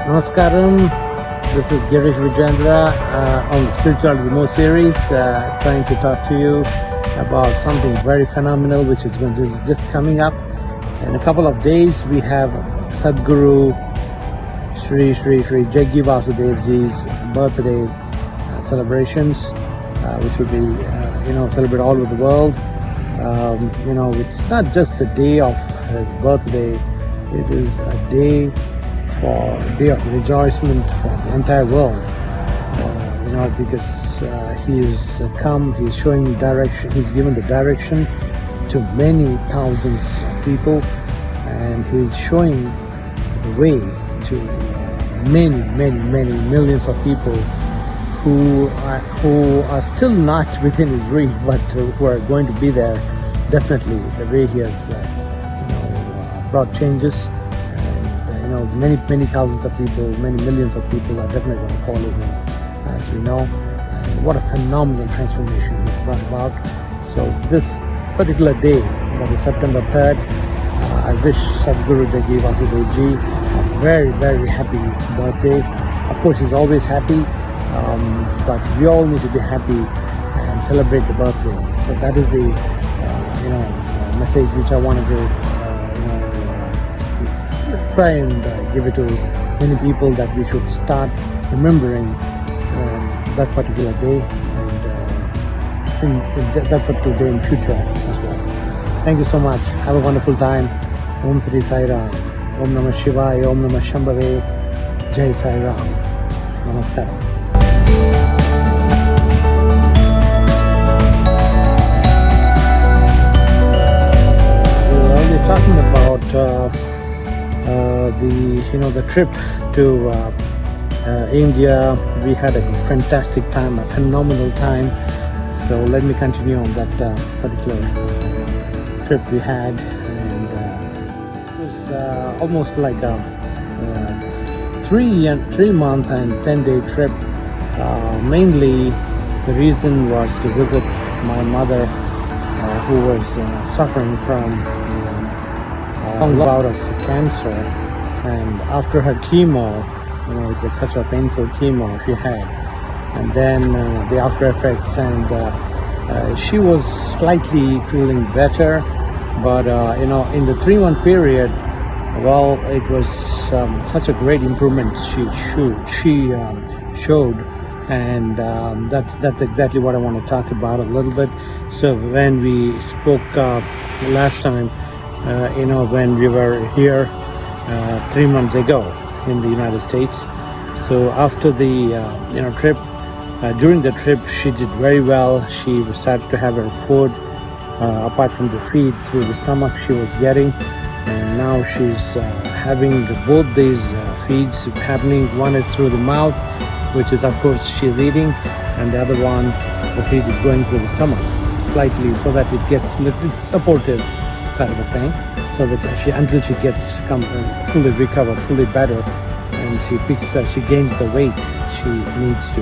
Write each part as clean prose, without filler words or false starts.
Namaskaram. This is Girisha on the SpiritualityOnTheMove series, trying to talk to you about something very phenomenal which is just coming up. In a couple of days, we have Sadhguru Shri Jaggi Vasudevji's birthday celebrations, which will be celebrated all over the world. It's not just the day of his birthday; it is a day of rejoicement for the entire world. Because he's showing direction. He's given the direction to many thousands of people, and he's showing the way to many millions of people who are still not within his reach, but who are going to be there definitely. The way he has brought changes, and many thousands of people, many millions of people are definitely going to follow him, as we know. And what a phenomenal transformation he's brought about. So this particular day, that is September 3rd, I wish Sadhguru Jaggi Vasudevji a very happy birthday. Of course, he's always happy, but we all need to be happy and celebrate the birthday. So that is the message which I wanted to try and give it to many people, that we should start remembering that particular day, and that particular day in future as well. Thank you so much. Have a wonderful time. Om Sri Sai Ram. Om Namah Shivaya. Om Namah Shambhave. Jai Sai Ram. Namaskaram. Well, we're talking about the trip to India. We had a fantastic time, a phenomenal time. So let me continue on that particular trip we had, and it was almost like a 3-month and 10-day trip. Mainly, the reason was to visit my mother, who was suffering from a long bout of cancer, and after her chemo, it was such a painful chemo she had, and then the after effects, and she was slightly feeling better, but in the 3-month period, well, it was such a great improvement she showed, and that's exactly what I want to talk about a little bit. So when we spoke last time, when we were here 3 months ago in the United States. So after the trip, during the trip, she did very well. She started to have her food, apart from the feed, through the stomach she was getting, and now she's having both these feeds happening. One is through the mouth, which is of course she's eating, and the other one, the feed is going through the stomach slightly, so that it gets little supportive side of a thing, so that until she gets fully recovered, fully better, and she gains the weight she needs to.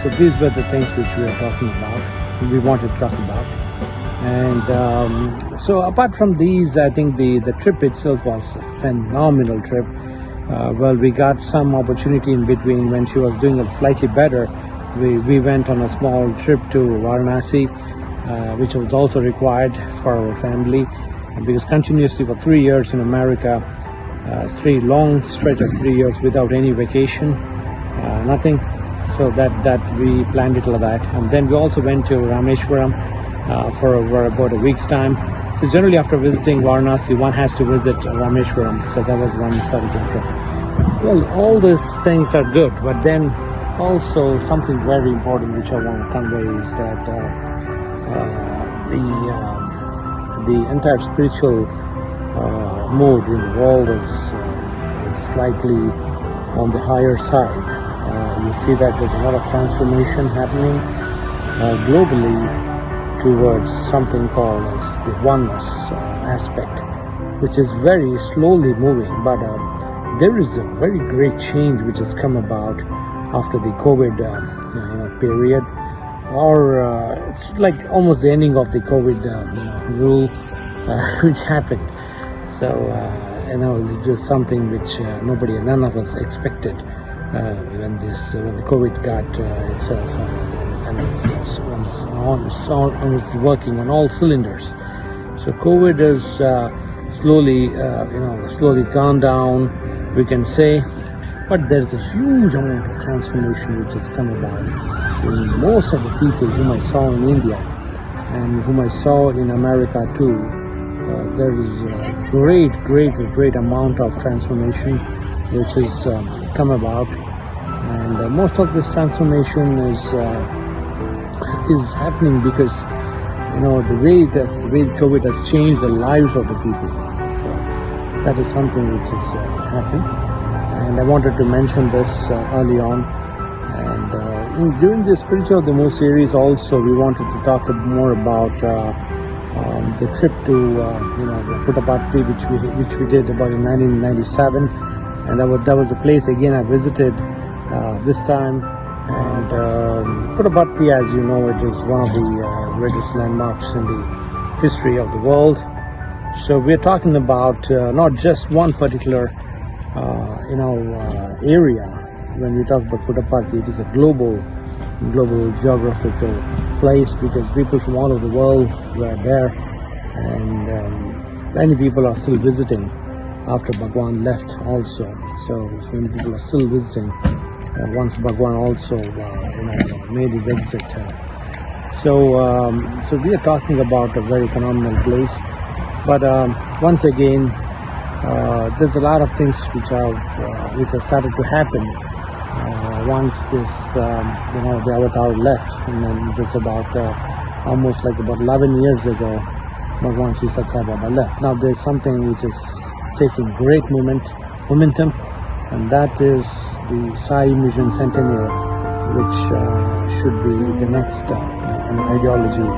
So these were the things which we are talking about, we wanted to talk about. And so apart from these, I think the trip itself was a phenomenal trip. Well, we got some opportunity in between. When she was doing slightly better, we went on a small trip to Varanasi, which was also required for our family, because continuously for 3 years in America, long stretch of 3 years without any vacation, nothing. So that we planned it like that. And then we also went to Rameshwaram for about a week's time. So generally after visiting Varanasi, one has to visit Rameshwaram. So that was one particular trip. Well, all these things are good, but then also something very important which I want to convey is that the entire spiritual mood in the world is slightly on the higher side. You see that there's a lot of transformation happening globally towards something called as the oneness aspect, which is very slowly moving, but there is a very great change which has come about after the COVID period, or it's like almost the ending of the COVID rule which happened. So it was something which none of us expected when the COVID got itself and was working on all cylinders. So COVID is slowly gone down, we can say, but there's a huge amount of transformation which has come about in most of the people whom I saw in India and whom I saw in America too. There is a great amount of transformation which has come about, and most of this transformation is happening because the way COVID has changed the lives of the people. So that is something which has happened, and I wanted to mention this early on. And during the Spiritual the Move series also, we wanted to talk more about the trip to the Puttaparthi, which we did about in 1997, and that was a place again I visited this time. And Puttaparthi, as you know, it is one of the greatest landmarks in the history of the world. So we're talking about not just one particular area. When we talk about Puttaparthi, it is a global geographical place because people from all over the world were there, and many people are still visiting after Bhagawaan left also. So many people are still visiting once Bhagawaan also made his exit. So we are talking about a very phenomenal place. But once again, there's a lot of things which have started to happen once this the avatar left, and then it was about almost like about 11 years ago Bhagawaan Sri Sathya Baba left. Now there's something which is taking great momentum, and that is the SAI MISSION CENTENNIAL, which should be the next ideology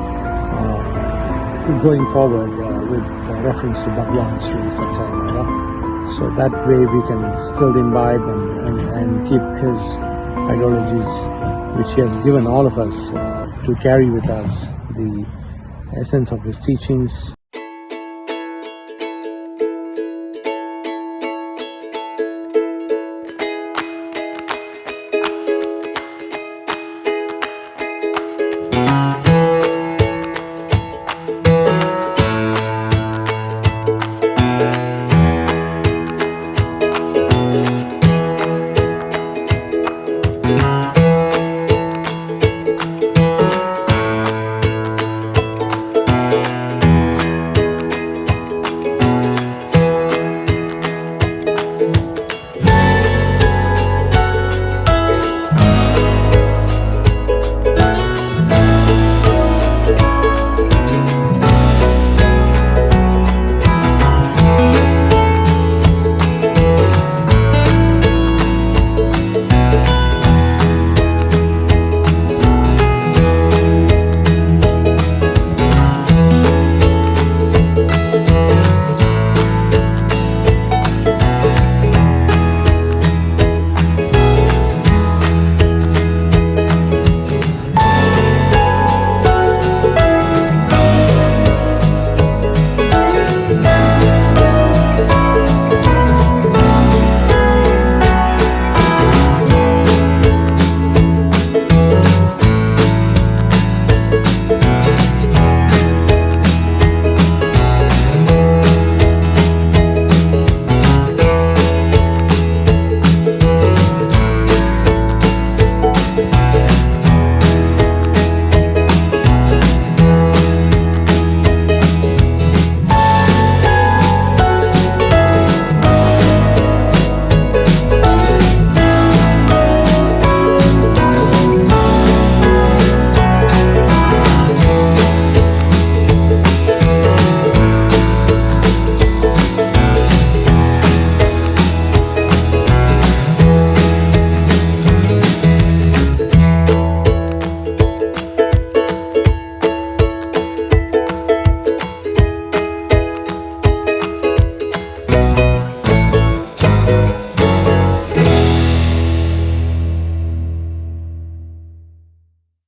going forward with reference to Bhagawaan Sri Sathya Baba. So that way we can still imbibe and keep his ideologies, which he has given all of us to carry with us, the essence of his teachings.